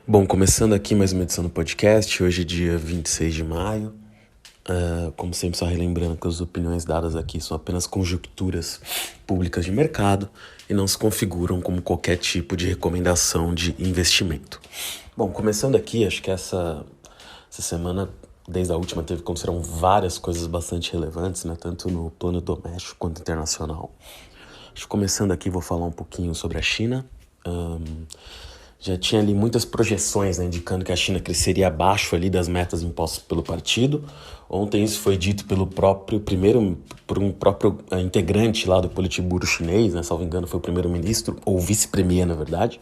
Bom, começando aqui mais uma edição do podcast, hoje é dia 26 de maio. Como sempre, só relembrando que as opiniões dadas aqui são apenas conjecturas públicas de mercado e não se configuram como qualquer tipo de recomendação de investimento. Bom, começando aqui, acho que essa semana, desde a última, aconteceram várias coisas bastante relevantes, né? Tanto no plano doméstico quanto internacional. Acho que começando aqui, vou falar um pouquinho sobre a China. Já tinha ali muitas projeções, né, indicando que a China cresceria abaixo ali das metas impostas pelo partido. Ontem isso foi dito por um próprio integrante lá do Politburo chinês, né, salvo engano foi o primeiro-ministro, ou vice-premier, na verdade,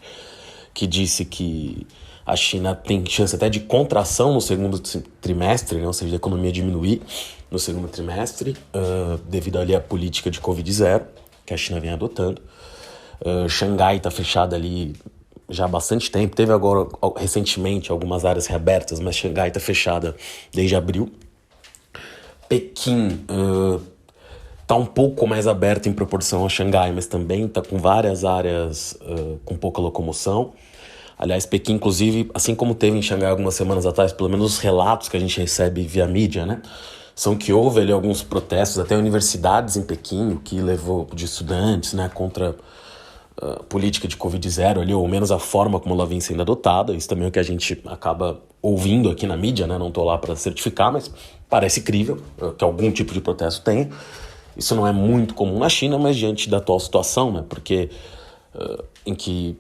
que disse que a China tem chance até de contração no segundo trimestre, né, ou seja, a economia diminuir no segundo trimestre, devido ali à política de Covid-0 que a China vem adotando. Xangai está fechada ali já há bastante tempo. Teve agora, recentemente, algumas áreas reabertas, mas Xangai está fechada desde abril. Pequim está um pouco mais aberta em proporção a Xangai, mas também está com várias áreas com pouca locomoção. Aliás, Pequim, inclusive, assim como teve em Xangai algumas semanas atrás, pelo menos os relatos que a gente recebe via mídia, né, são que houve ali alguns protestos, até universidades em Pequim, o que levou de estudantes, né, contra política de Covid-0 ali, ou menos a forma como ela vem sendo adotada. Isso também é o que a gente acaba ouvindo aqui na mídia, né? Não estou lá para certificar, mas parece crível que algum tipo de protesto tenha. Isso não é muito comum na China, mas diante da atual situação, né? Porque em que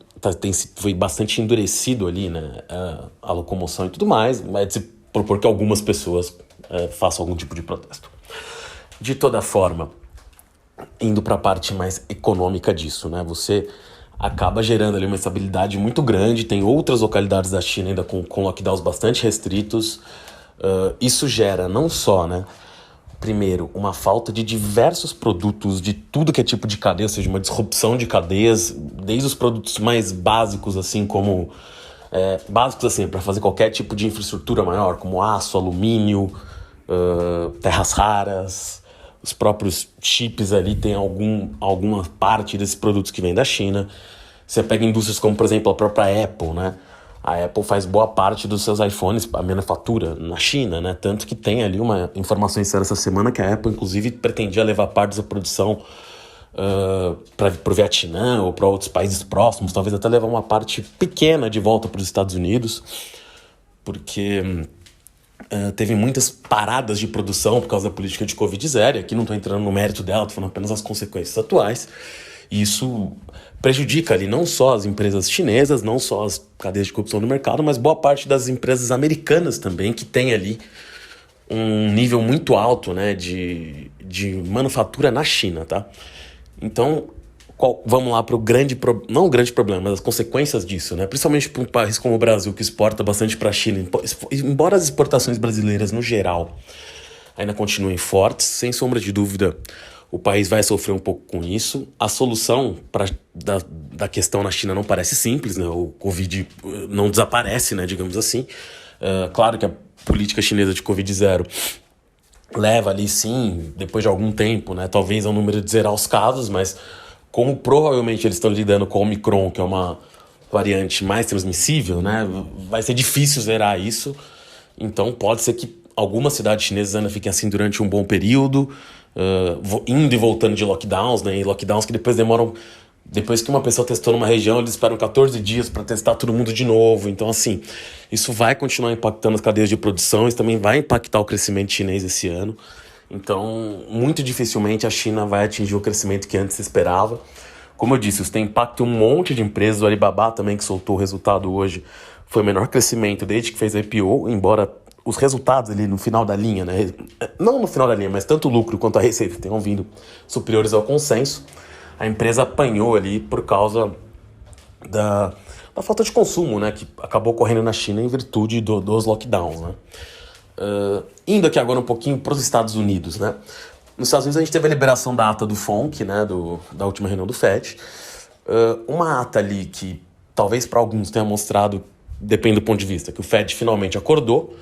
foi bastante endurecido ali, né? A locomoção e tudo mais, é de se propor que algumas pessoas façam algum tipo de protesto. De toda forma, indo para a parte mais econômica disso, né? Você acaba gerando ali uma estabilidade muito grande. Tem outras localidades da China ainda com lockdowns bastante restritos. Isso gera não só, né, primeiro, uma falta de diversos produtos de tudo que é tipo de cadeia, ou seja, uma disrupção de cadeias, desde os produtos mais básicos, assim, como para fazer qualquer tipo de infraestrutura maior, como aço, alumínio, terras raras. Os próprios chips ali tem alguma parte desses produtos que vem da China. Você pega indústrias como, por exemplo, a própria Apple, né? A Apple faz boa parte dos seus iPhones, a manufatura, na China, né? Tanto que tem ali uma informação externa essa semana que a Apple, inclusive, pretendia levar parte da produção para o Vietnã ou para outros países próximos, talvez até levar uma parte pequena de volta para os Estados Unidos, porque teve muitas paradas de produção por causa da política de Covid-0. Aqui não estou entrando no mérito dela, estou falando apenas as consequências atuais. E isso prejudica ali não só as empresas chinesas, não só as cadeias de corrupção do mercado, mas boa parte das empresas americanas também, que tem ali um nível muito alto, né, de manufatura na China, tá? Então, vamos lá para o não o grande problema, mas as consequências disso, né? Principalmente para um país como o Brasil, que exporta bastante para a China. Embora as exportações brasileiras, no geral, ainda continuem fortes, sem sombra de dúvida, o país vai sofrer um pouco com isso. A solução da questão na China não parece simples, né? O Covid não desaparece, né, digamos assim. Claro que a política chinesa de Covid-0 leva ali, sim, depois de algum tempo, né, talvez ao número de zerar os casos, mas como provavelmente eles estão lidando com o Omicron, que é uma variante mais transmissível, né, vai ser difícil zerar isso. Então pode ser que algumas cidades chinesas ainda fiquem assim durante um bom período, indo e voltando de lockdowns, né, e lockdowns que depois demoram. Depois que uma pessoa testou numa região, eles esperam 14 dias para testar todo mundo de novo. Então, assim, isso vai continuar impactando as cadeias de produção, isso também vai impactar o crescimento chinês esse ano. Então, muito dificilmente a China vai atingir o crescimento que antes se esperava. Como eu disse, isso tem impacto em um monte de empresas. O Alibaba também, que soltou o resultado hoje, foi o menor crescimento desde que fez a IPO, embora os resultados ali no final da linha, né? Não no final da linha, mas tanto o lucro quanto a receita tenham vindo superiores ao consenso. A empresa apanhou ali por causa da falta de consumo, né, que acabou ocorrendo na China em virtude dos lockdowns, né. Indo aqui agora um pouquinho para os Estados Unidos, né. Nos Estados Unidos a gente teve a liberação da ata do FONC, né, da última reunião do FED. Uma ata ali que talvez para alguns tenha mostrado, depende do ponto de vista, que o FED finalmente acordou,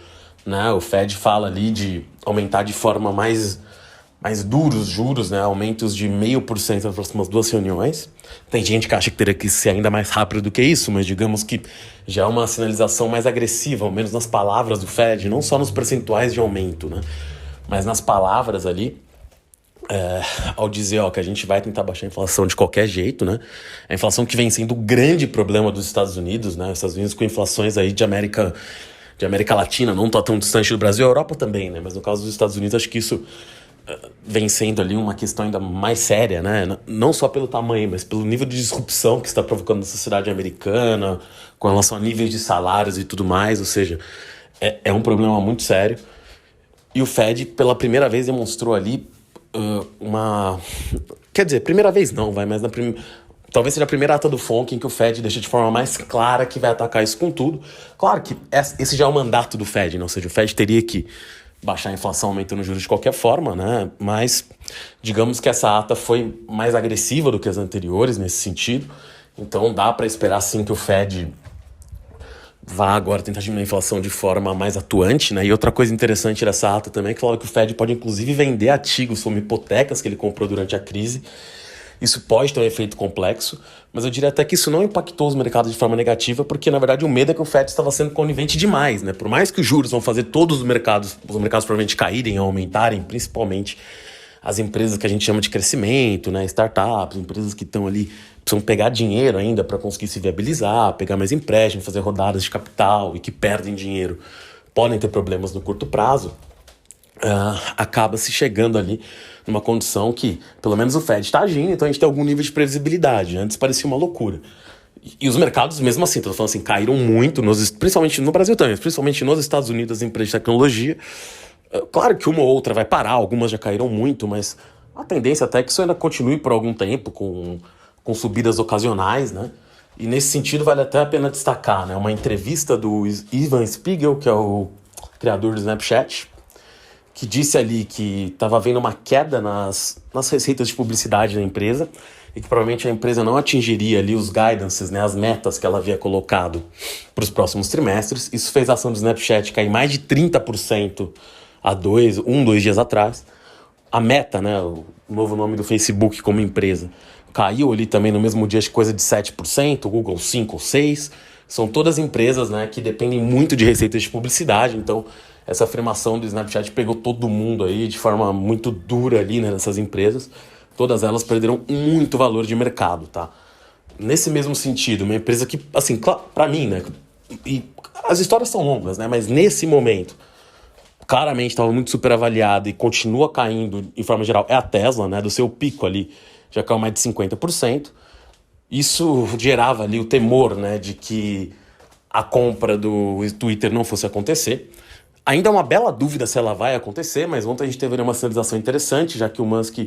né. O FED fala ali de aumentar de forma mais mais duros juros, né? Aumentos de 0,5% nas próximas 2 reuniões. Tem gente que acha que teria que ser ainda mais rápido do que isso, mas digamos que já é uma sinalização mais agressiva, ao menos nas palavras do Fed, não só nos percentuais de aumento, né? Mas nas palavras ali, ao dizer que a gente vai tentar baixar a inflação de qualquer jeito, né? A inflação que vem sendo o grande problema dos Estados Unidos, né? Os Estados Unidos com inflações aí de América Latina, não tá tão distante do Brasil, a Europa também, né? Mas no caso dos Estados Unidos, acho que isso vem sendo ali uma questão ainda mais séria, né? Não só pelo tamanho, mas pelo nível de disrupção que está provocando na sociedade americana, com relação a níveis de salários e tudo mais, ou seja, é um problema muito sério. E o Fed, pela primeira vez, demonstrou ali Quer dizer, primeira vez não, mas talvez seja a primeira ata do FONC em que o Fed deixa de forma mais clara que vai atacar isso com tudo. Claro que esse já é o mandato do Fed, né? Ou seja, o Fed teria que baixar a inflação aumentando os juros de qualquer forma, né? Mas digamos que essa ata foi mais agressiva do que as anteriores nesse sentido. Então dá para esperar sim que o Fed vá agora tentar diminuir a inflação de forma mais atuante, né? E outra coisa interessante dessa ata também é que fala que o Fed pode inclusive vender ativos como hipotecas que ele comprou durante a crise. Isso pode ter um efeito complexo, mas eu diria até que isso não impactou os mercados de forma negativa, porque na verdade o medo é que o Fed estava sendo conivente demais, né? Por mais que os juros vão fazer todos os mercados provavelmente caírem ou aumentarem, principalmente as empresas que a gente chama de crescimento, né? Startups, empresas que estão ali, precisam pegar dinheiro ainda para conseguir se viabilizar, pegar mais empréstimo, fazer rodadas de capital e que perdem dinheiro, podem ter problemas no curto prazo. Acaba se chegando ali numa condição que, pelo menos o Fed está agindo, então a gente tem algum nível de previsibilidade. Antes parecia uma loucura. E os mercados, mesmo assim, tô falando assim, caíram muito, principalmente no Brasil também, mas principalmente nos Estados Unidos, as empresas de tecnologia. Claro que uma ou outra vai parar, algumas já caíram muito, mas a tendência até é que isso ainda continue por algum tempo, com subidas ocasionais, né? E nesse sentido vale até a pena destacar, né? Uma entrevista do Evan Spiegel, que é o criador do Snapchat, que disse ali que estava havendo uma queda nas receitas de publicidade da empresa e que provavelmente a empresa não atingiria ali os guidances, né, as metas que ela havia colocado para os próximos trimestres. Isso fez a ação do Snapchat cair mais de 30% há 2 dias atrás. A Meta, né, o novo nome do Facebook como empresa, caiu ali também no mesmo dia, acho que coisa de 7%, o Google 5% ou 6%. São todas empresas, né, que dependem muito de receitas de publicidade, então essa afirmação do Snapchat pegou todo mundo aí de forma muito dura ali, né, nessas empresas. Todas elas perderam muito valor de mercado, tá? Nesse mesmo sentido, uma empresa que, assim, pra mim, né, e as histórias são longas, né, mas nesse momento, claramente estava muito superavaliada e continua caindo em forma geral, é a Tesla, né, do seu pico ali, já caiu mais de 50%. Isso gerava ali o temor, né, de que a compra do Twitter não fosse acontecer. Ainda é uma bela dúvida se ela vai acontecer, mas ontem a gente teve uma sinalização interessante, já que o Musk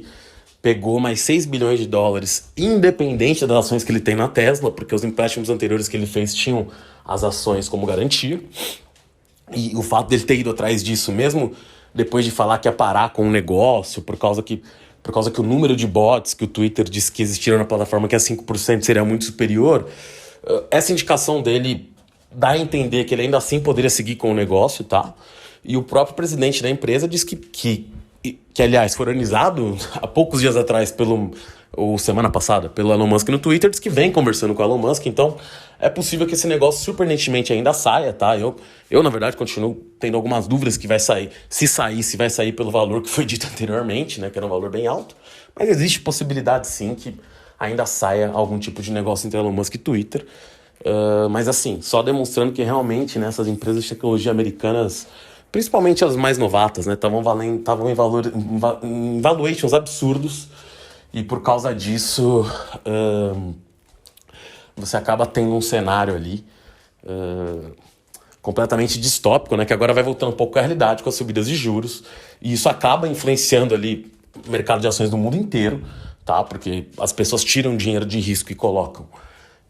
pegou mais 6 bilhões de dólares, independente das ações que ele tem na Tesla, porque os empréstimos anteriores que ele fez tinham as ações como garantia. E o fato dele ter ido atrás disso, mesmo depois de falar que ia parar com o negócio, por causa que o número de bots que o Twitter disse que existiram na plataforma, que é 5%, seria muito superior, essa indicação dele dá a entender que ele ainda assim poderia seguir com o negócio, tá? E o próprio presidente da empresa disse que aliás, foi organizado há poucos dias atrás, ou semana passada, pelo Elon Musk no Twitter, diz que vem conversando com o Elon Musk, então é possível que esse negócio surpreendentemente ainda saia, tá? Eu na verdade, continuo tendo algumas dúvidas que vai sair. Se vai sair pelo valor que foi dito anteriormente, né? Que era um valor bem alto, mas existe possibilidade sim que ainda saia algum tipo de negócio entre Elon Musk e Twitter. Mas assim, só demonstrando que realmente nessas empresas de tecnologia americanas, principalmente as mais novatas, né, estavam em valuations absurdos, e por causa disso você acaba tendo um cenário ali completamente distópico, né, que agora vai voltando um pouco à realidade com as subidas de juros, e isso acaba influenciando ali o mercado de ações do mundo inteiro, tá? Porque as pessoas tiram dinheiro de risco e colocam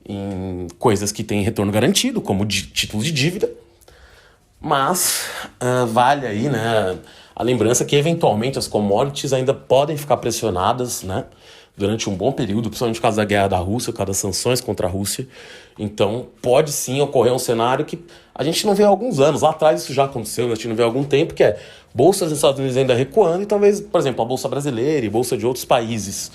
em coisas que têm retorno garantido, como títulos de dívida, mas vale aí, né, a lembrança que eventualmente as commodities ainda podem ficar pressionadas, né, durante um bom período, principalmente por causa da guerra da Rússia, por causa das sanções contra a Rússia. Então, pode sim ocorrer um cenário que a gente não vê há alguns anos. Lá atrás isso já aconteceu, a gente não vê há algum tempo, que é bolsas dos Estados Unidos ainda recuando e talvez, por exemplo, a bolsa brasileira e bolsa de outros países,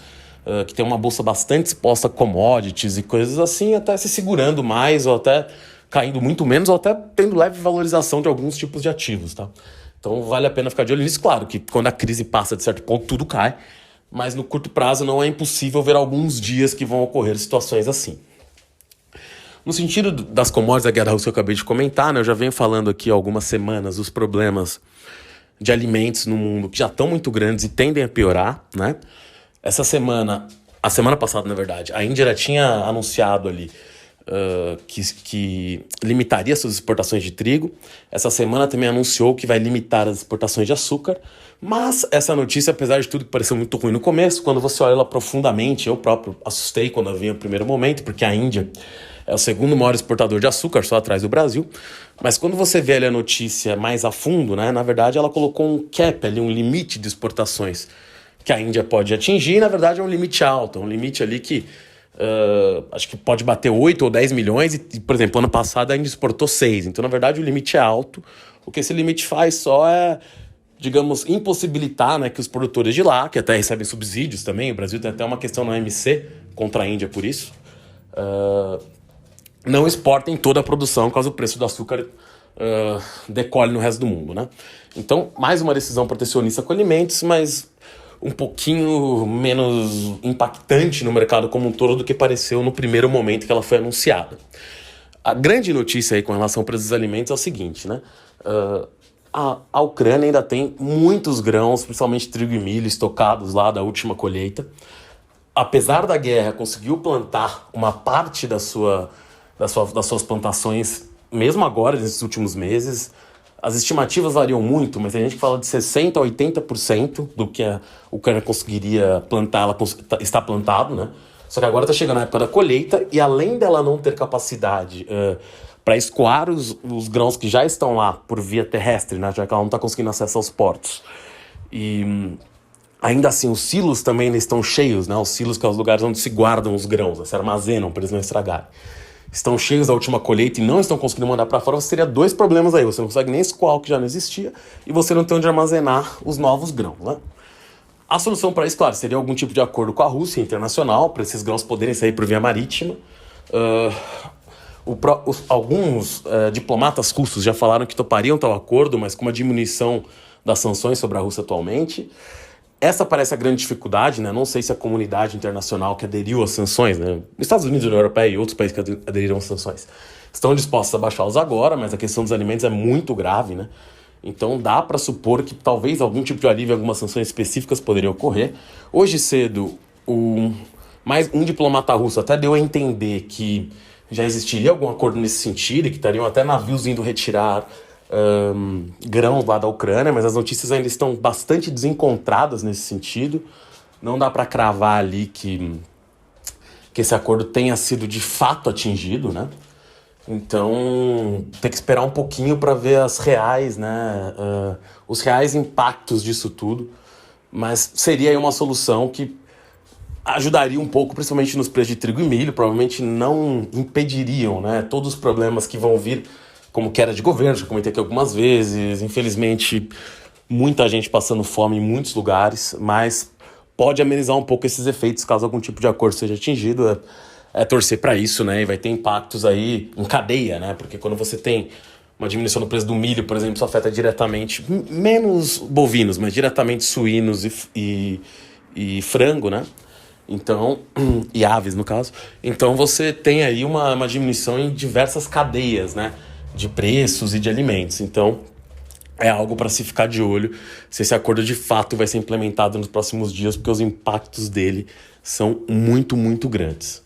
que tem uma bolsa bastante exposta a commodities e coisas assim, até se segurando mais ou até caindo muito menos ou até tendo leve valorização de alguns tipos de ativos, tá? Então vale a pena ficar de olho nisso. Claro que quando a crise passa de certo ponto, tudo cai, mas no curto prazo não é impossível ver alguns dias que vão ocorrer situações assim. No sentido das commodities da guerra da Rússia que eu acabei de comentar, né, eu já venho falando aqui há algumas semanas os problemas de alimentos no mundo que já estão muito grandes e tendem a piorar, né? Essa semana, a semana passada, na verdade, a Índia já tinha anunciado ali que limitaria suas exportações de trigo. Essa semana também anunciou que vai limitar as exportações de açúcar. Mas essa notícia, apesar de tudo que pareceu muito ruim no começo, quando você olha ela profundamente, eu próprio assustei quando eu vi no primeiro momento, porque a Índia é o segundo maior exportador de açúcar, só atrás do Brasil. Mas quando você vê ali a notícia mais a fundo, né, na verdade ela colocou um cap ali, um limite de exportações que a Índia pode atingir, e na verdade é um limite alto, é um limite ali que acho que pode bater 8 ou 10 milhões e, por exemplo, ano passado a Índia exportou 6. Então, na verdade, o limite é alto. O que esse limite faz só é, digamos, impossibilitar, né, que os produtores de lá, que até recebem subsídios também, o Brasil tem até uma questão na OMC contra a Índia por isso, não exportem toda a produção caso o preço do açúcar decole no resto do mundo, né? Então, mais uma decisão protecionista com alimentos, mas um pouquinho menos impactante no mercado como um todo do que pareceu no primeiro momento que ela foi anunciada. A grande notícia aí com relação ao preço dos alimentos é o seguinte, né? A Ucrânia ainda tem muitos grãos, principalmente trigo e milho, estocados lá da última colheita. Apesar da guerra, conseguiu plantar uma parte das suas plantações, mesmo agora, nesses últimos meses. As estimativas variam muito, mas tem gente que fala de 60% a 80% do que a Ucrânia conseguiria plantar, ela está plantado, né? Só que agora está chegando a época da colheita e além dela não ter capacidade para escoar os grãos que já estão lá por via terrestre, né? Já que ela não está conseguindo acesso aos portos. E ainda assim, os silos também ainda estão cheios, né? Os silos que são os lugares onde se guardam os grãos, né? Se armazenam para eles não estragarem. Estão cheios da última colheita e não estão conseguindo mandar para fora, você teria dois problemas aí. Você não consegue nem escoar o que já não existia e você não tem onde armazenar os novos grãos, né? A solução para isso, claro, seria algum tipo de acordo com a Rússia internacional, para esses grãos poderem sair por via marítima. Alguns diplomatas russos já falaram que topariam tal acordo, mas com uma diminuição das sanções sobre a Rússia atualmente. Essa parece a grande dificuldade, né? Não sei se a comunidade internacional que aderiu às sanções, né? Os Estados Unidos, a União Europeia e outros países que aderiram às sanções estão dispostos a baixá-los agora, mas a questão dos alimentos é muito grave, né? Então dá para supor que talvez algum tipo de alívio, algumas sanções específicas poderiam ocorrer. Hoje cedo, um diplomata russo até deu a entender que já existiria algum acordo nesse sentido e que estariam até navios indo retirar grãos lá da Ucrânia, mas as notícias ainda estão bastante desencontradas nesse sentido. Não dá para cravar ali que esse acordo tenha sido de fato atingido, né? Então tem que esperar um pouquinho para ver as reais, né? Os reais impactos disso tudo, mas seria aí uma solução que ajudaria um pouco, principalmente nos preços de trigo e milho. Provavelmente não impediriam, né, todos os problemas que vão vir como queda de governo, já comentei aqui algumas vezes. Infelizmente, muita gente passando fome em muitos lugares, mas pode amenizar um pouco esses efeitos caso algum tipo de acordo seja atingido. É torcer para isso, né? E vai ter impactos aí em cadeia, né? Porque quando você tem uma diminuição do preço do milho, por exemplo, isso afeta diretamente, menos bovinos, mas diretamente suínos e frango, né? Então, e aves no caso. Então você tem aí uma diminuição em diversas cadeias, né, de preços e de alimentos. Então é algo para se ficar de olho se esse acordo de fato vai ser implementado nos próximos dias, porque os impactos dele são muito, muito grandes.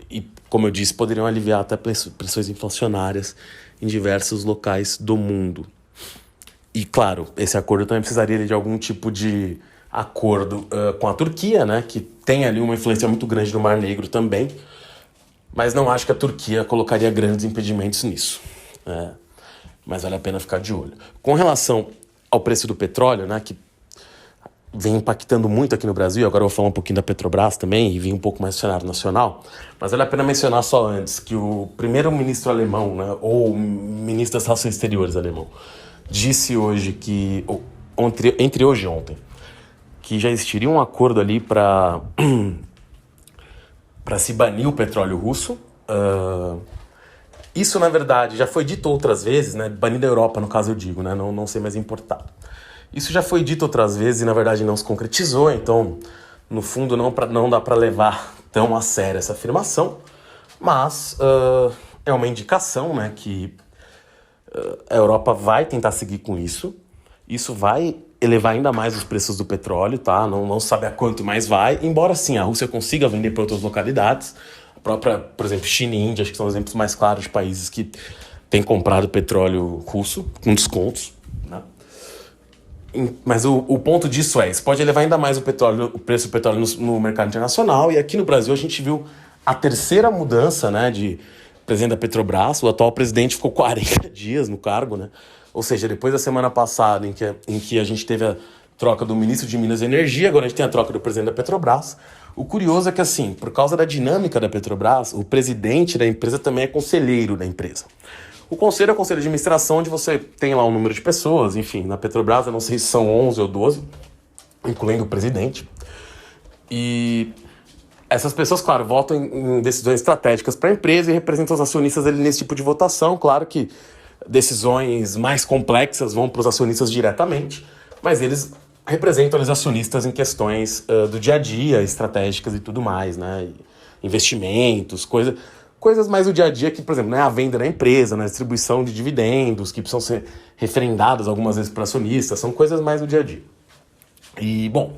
E, como eu disse, poderiam aliviar até pressões inflacionárias em diversos locais do mundo. E, claro, esse acordo também precisaria de algum tipo de acordo com a Turquia, né, que tem ali uma influência muito grande no Mar Negro também, mas não acho que a Turquia colocaria grandes impedimentos nisso. Mas vale a pena ficar de olho. Com relação ao preço do petróleo, né, que vem impactando muito aqui no Brasil. Agora eu vou falar um pouquinho da Petrobras também e vir um pouco mais do cenário nacional. Mas vale a pena mencionar só antes que o primeiro-ministro alemão, né, ou ministro das Relações Exteriores alemão, disse hoje que, entre hoje e ontem, que já existiria um acordo ali para se banir o petróleo russo. Isso, na verdade, já foi dito outras vezes, né? Banir da Europa, no caso eu digo, né? Não ser mais importado. Isso já foi dito outras vezes e, na verdade, não se concretizou. Então, no fundo, não dá para levar tão a sério essa afirmação. Mas é uma indicação, né? Que a Europa vai tentar seguir com isso. Isso vai elevar ainda mais os preços do petróleo, tá? Não sabe a quanto mais vai. Embora, sim, a Rússia consiga vender para outras localidades. A própria, por exemplo, China e Índia, acho que são exemplos mais claros de países que têm comprado petróleo russo com descontos, né? Mas o ponto disso isso pode elevar ainda mais o preço do petróleo no mercado internacional. E aqui no Brasil a gente viu a terceira mudança, né, de presidente da Petrobras. O atual presidente ficou 40 dias no cargo, né? Ou seja, depois da semana passada em que a gente teve a troca do ministro de Minas e Energia, agora a gente tem a troca do presidente da Petrobras. O curioso é que, assim, por causa da dinâmica da Petrobras, o presidente da empresa também é conselheiro da empresa. O conselho é o conselho de administração, onde você tem lá um número de pessoas, enfim, na Petrobras, eu não sei se são 11 ou 12, incluindo o presidente. E essas pessoas, claro, votam em decisões estratégicas para a empresa e representam os acionistas ali nesse tipo de votação. Claro que decisões mais complexas vão para os acionistas diretamente, mas eles representam os acionistas em questões do dia a dia, estratégicas e tudo mais, né? Investimentos, coisas mais do dia a dia que, por exemplo, não é a venda da empresa, não é a distribuição de dividendos, que precisam ser referendadas algumas vezes para acionistas, são coisas mais do dia a dia. E, bom,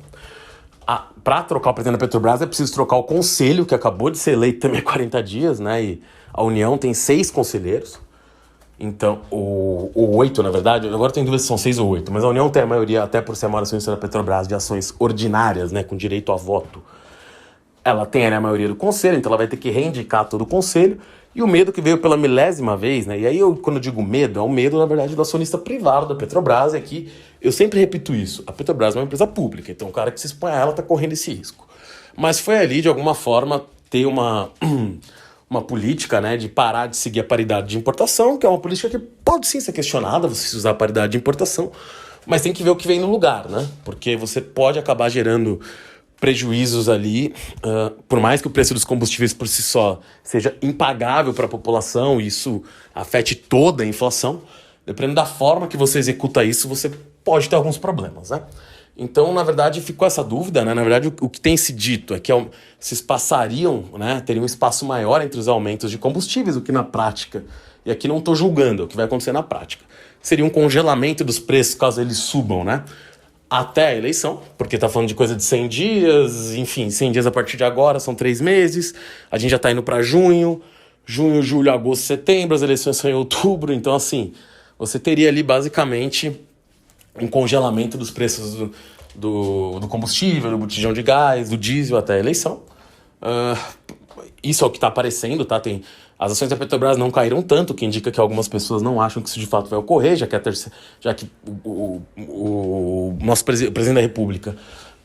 para trocar o presidente da Petrobras é preciso trocar o conselho, que acabou de ser eleito também há 40 dias, né? E a União tem 6 conselheiros. Então, ou 8, na verdade, agora tem dúvida se são 6 ou 8, mas a União tem a maioria, até por ser a maior acionista da Petrobras, de ações ordinárias, né, com direito a voto. Ela tem a maioria do conselho, então ela vai ter que reivindicar todo o conselho. E o medo que veio pela milésima vez, né? E aí, quando eu digo medo, é o medo, na verdade, do acionista privado da Petrobras. É que eu sempre repito isso: a Petrobras é uma empresa pública, então o cara que se expõe a ela está correndo esse risco. Mas foi ali, de alguma forma, ter uma política, né, de parar de seguir a paridade de importação, que é uma política que pode sim ser questionada, você usar a paridade de importação, mas tem que ver o que vem no lugar, né? Porque você pode acabar gerando prejuízos ali, por mais que o preço dos combustíveis por si só seja impagável para a população e isso afete toda a inflação, dependendo da forma que você executa isso, você pode ter alguns problemas, né? Então, na verdade, ficou essa dúvida, né? Na verdade, o que tem se dito é que se passariam, né? Teria um espaço maior entre os aumentos de combustíveis, o que na prática, e aqui não estou julgando, é o que vai acontecer na prática, seria um congelamento dos preços caso eles subam, né? Até a eleição, porque tá falando de coisa de 100 dias, enfim, 100 dias a partir de agora, são 3 meses, a gente já tá indo para junho, julho, agosto, setembro, as eleições são em outubro, então assim, você teria ali basicamente um congelamento dos preços do combustível, do botijão de gás, do diesel até a eleição. Isso é o que está aparecendo, tá? As ações da Petrobras não caíram tanto, o que indica que algumas pessoas não acham que isso de fato vai ocorrer, já que o nosso presidente da República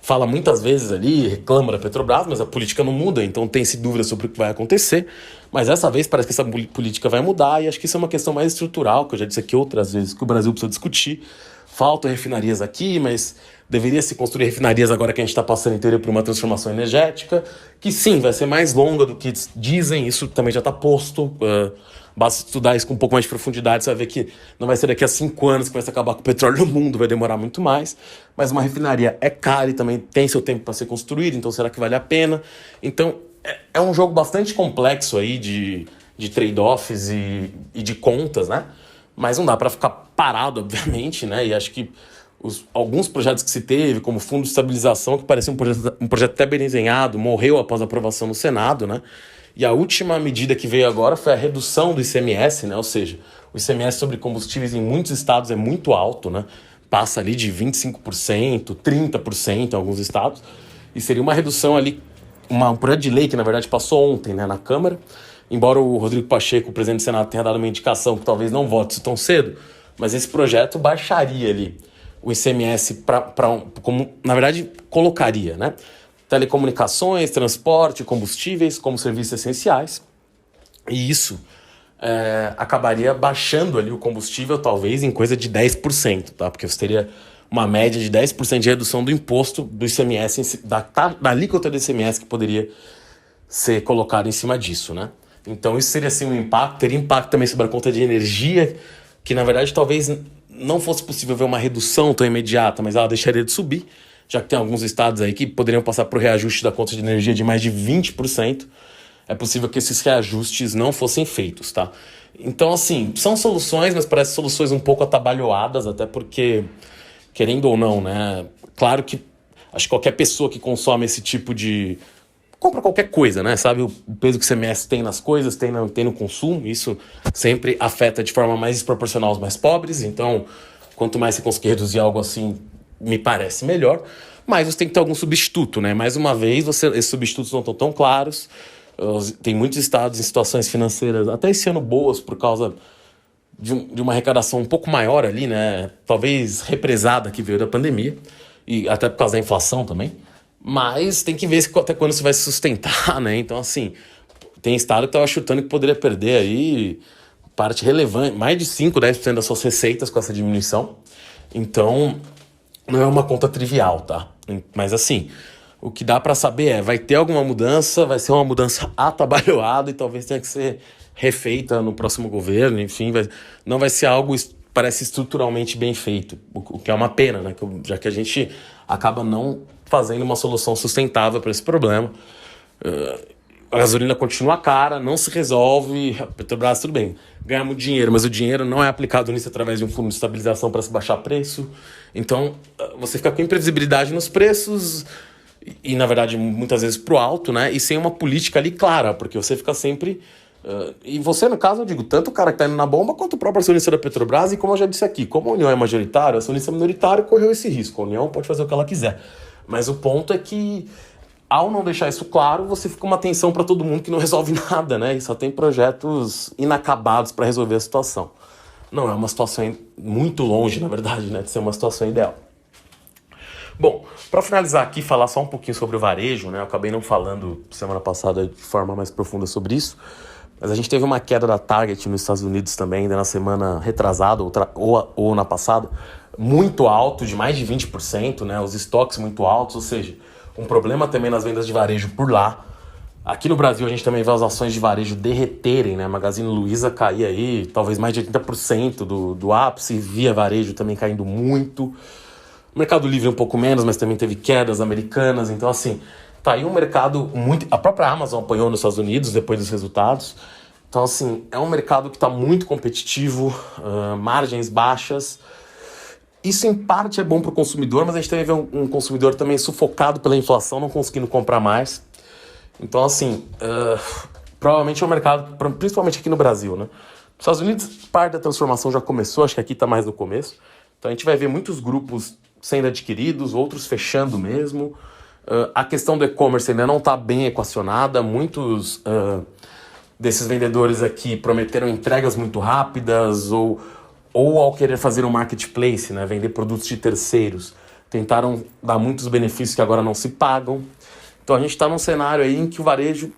fala muitas vezes ali, reclama da Petrobras, mas a política não muda, então tem-se dúvida sobre o que vai acontecer. Mas dessa vez parece que essa política vai mudar, e acho que isso é uma questão mais estrutural, que eu já disse aqui outras vezes, que o Brasil precisa discutir. Faltam refinarias aqui, mas deveria se construir refinarias agora que a gente está passando inteiro por uma transformação energética, que sim, vai ser mais longa do que dizem, isso também já está posto. Basta estudar isso com um pouco mais de profundidade, você vai ver que não vai ser daqui a 5 anos que vai se acabar com o petróleo no mundo, vai demorar muito mais. Mas uma refinaria é cara e também tem seu tempo para ser construída, então será que vale a pena? Então é um jogo bastante complexo aí de trade-offs e de contas, né? Mas não dá para ficar parado, obviamente, né? E acho que alguns projetos que se teve, como o Fundo de Estabilização, que parecia um projeto até bem desenhado, morreu após a aprovação no Senado, né? E a última medida que veio agora foi a redução do ICMS, né? Ou seja, o ICMS sobre combustíveis em muitos estados é muito alto, né? Passa ali de 25%, 30% em alguns estados. E seria uma redução ali, um projeto de lei que, na verdade, passou ontem, né, na Câmara. Embora o Rodrigo Pacheco, o presidente do Senado, tenha dado uma indicação que talvez não vote tão cedo, mas esse projeto baixaria ali o ICMS como, na verdade, colocaria, né? Telecomunicações, transporte, combustíveis como serviços essenciais. E isso acabaria baixando ali o combustível, talvez, em coisa de 10%, tá? Porque você teria uma média de 10% de redução do imposto do ICMS, da alíquota do ICMS que poderia ser colocado em cima disso, né? Então isso seria assim um impacto, teria impacto também sobre a conta de energia, que na verdade talvez não fosse possível ver uma redução tão imediata, mas ela deixaria de subir, já que tem alguns estados aí que poderiam passar por reajuste da conta de energia de mais de 20%. É possível que esses reajustes não fossem feitos, tá? Então, assim, são soluções, mas parecem soluções um pouco atabalhoadas, até porque, querendo ou não, né? Claro que acho que qualquer pessoa que consome esse tipo de... compra qualquer coisa, né? Sabe o peso que o ICMS tem nas coisas, tem no consumo, isso sempre afeta de forma mais desproporcional os mais pobres, então, quanto mais você conseguir reduzir algo assim, me parece melhor, mas você tem que ter algum substituto, né? Mais uma vez, esses substitutos não estão tão claros. Tem muitos estados em situações financeiras, até esse ano boas, por causa de uma arrecadação um pouco maior ali, né? Talvez represada que veio da pandemia, e até por causa da inflação também. Mas tem que ver até quando isso vai se sustentar, né? Então, assim, tem estado que estava chutando que poderia perder aí parte relevante, mais de 5, 10% das suas receitas com essa diminuição. Então, não é uma conta trivial, tá? Mas, assim... o que dá para saber vai ter alguma mudança, vai ser uma mudança atabalhoada e talvez tenha que ser refeita no próximo governo, enfim, não vai ser algo, parece, estruturalmente bem feito, o que é uma pena, né? Já que a gente acaba não fazendo uma solução sustentável para esse problema. A gasolina continua cara, não se resolve, a Petrobras, tudo bem, ganhamos dinheiro, mas o dinheiro não é aplicado nisso através de um fundo de estabilização para se baixar preço. Então, você fica com imprevisibilidade nos preços... e, na verdade, muitas vezes pro alto, né? E sem uma política ali clara, porque você fica sempre... e você, no caso, eu digo, tanto o cara que tá indo na bomba, quanto o próprio acionista da Petrobras, e como eu já disse aqui, como a União é majoritária, o acionista minoritário correu esse risco. A União pode fazer o que ela quiser. Mas o ponto é que, ao não deixar isso claro, você fica uma tensão para todo mundo que não resolve nada, né? E só tem projetos inacabados para resolver a situação. Não é uma situação muito longe, na verdade, né? De ser uma situação ideal. Bom, para finalizar aqui, falar só um pouquinho sobre o varejo, né? Eu acabei não falando semana passada de forma mais profunda sobre isso, mas a gente teve uma queda da Target nos Estados Unidos também, ainda na semana retrasada ou na passada, muito alto, de mais de 20%, né? Os estoques muito altos, ou seja, um problema também nas vendas de varejo por lá. Aqui no Brasil a gente também vê as ações de varejo derreterem, né? Magazine Luiza cair aí, talvez mais de 80% do ápice, Via Varejo também caindo muito. Mercado Livre um pouco menos, mas também teve quedas americanas. Então, assim, tá aí um mercado muito... A própria Amazon apanhou nos Estados Unidos depois dos resultados. Então, assim, é um mercado que está muito competitivo, margens baixas. Isso, em parte, é bom para o consumidor, mas a gente também vê um consumidor também sufocado pela inflação, não conseguindo comprar mais. Então, assim, provavelmente é um mercado, principalmente aqui no Brasil, né? Nos Estados Unidos, parte da transformação já começou, acho que aqui está mais no começo. Então, a gente vai ver muitos grupos sendo adquiridos, outros fechando mesmo. A questão do e-commerce ainda não está bem equacionada. Muitos desses vendedores aqui prometeram entregas muito rápidas ou ao querer fazer um marketplace, né, vender produtos de terceiros, tentaram dar muitos benefícios que agora não se pagam. Então a gente está num cenário aí em que o varejo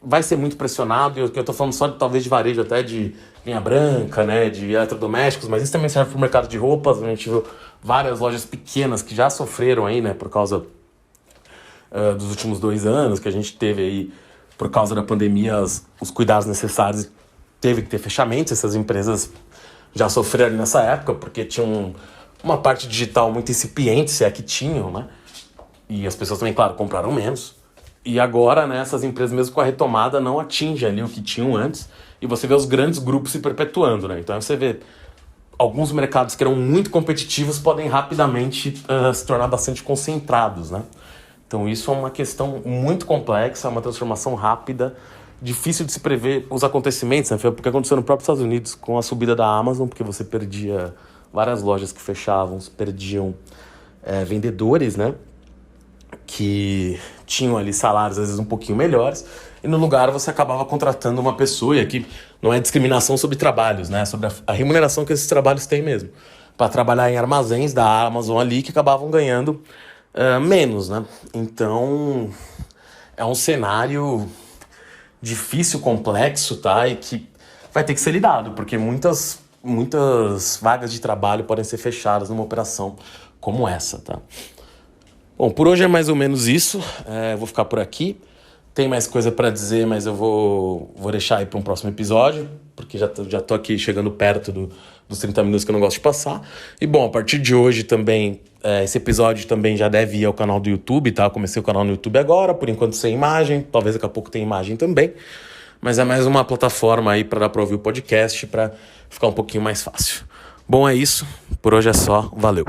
vai ser muito pressionado, e eu estou falando só talvez de varejo até de linha branca, né, de eletrodomésticos, mas isso também serve para o mercado de roupas. A gente viu várias lojas pequenas que já sofreram aí, né, por causa dos últimos 2 anos, que a gente teve aí, por causa da pandemia, os cuidados necessários, teve que ter fechamentos. Essas empresas já sofreram nessa época, porque tinham uma parte digital muito incipiente, se é que tinham, né, e as pessoas também, claro, compraram menos. E agora, né, essas empresas, mesmo com a retomada, não atingem ali o que tinham antes. E você vê os grandes grupos se perpetuando, né? Então você vê alguns mercados que eram muito competitivos podem rapidamente se tornar bastante concentrados, né? Então isso é uma questão muito complexa, uma transformação rápida, difícil de se prever os acontecimentos, né? Foi porque aconteceu no próprio Estados Unidos com a subida da Amazon, porque você perdia várias lojas que fechavam, perdiam vendedores, né? Que tinham ali salários às vezes um pouquinho melhores, e no lugar você acabava contratando uma pessoa, e aqui não é discriminação sobre trabalhos, né? Sobre a remuneração que esses trabalhos têm mesmo. para trabalhar em armazéns da Amazon ali que acabavam ganhando menos, né? Então é um cenário difícil, complexo, tá? E que vai ter que ser lidado, porque muitas vagas de trabalho podem ser fechadas numa operação como essa, tá? Bom, por hoje é mais ou menos isso. Vou ficar por aqui. Tem mais coisa para dizer, mas eu vou deixar aí para um próximo episódio, porque já tô aqui chegando perto dos 30 minutos que eu não gosto de passar. E bom, a partir de hoje também, esse episódio também já deve ir ao canal do YouTube, tá? Eu comecei o canal no YouTube agora, por enquanto sem imagem, talvez daqui a pouco tenha imagem também. Mas é mais uma plataforma aí para dar para ouvir o podcast, para ficar um pouquinho mais fácil. Bom, é isso. Por hoje é só. Valeu.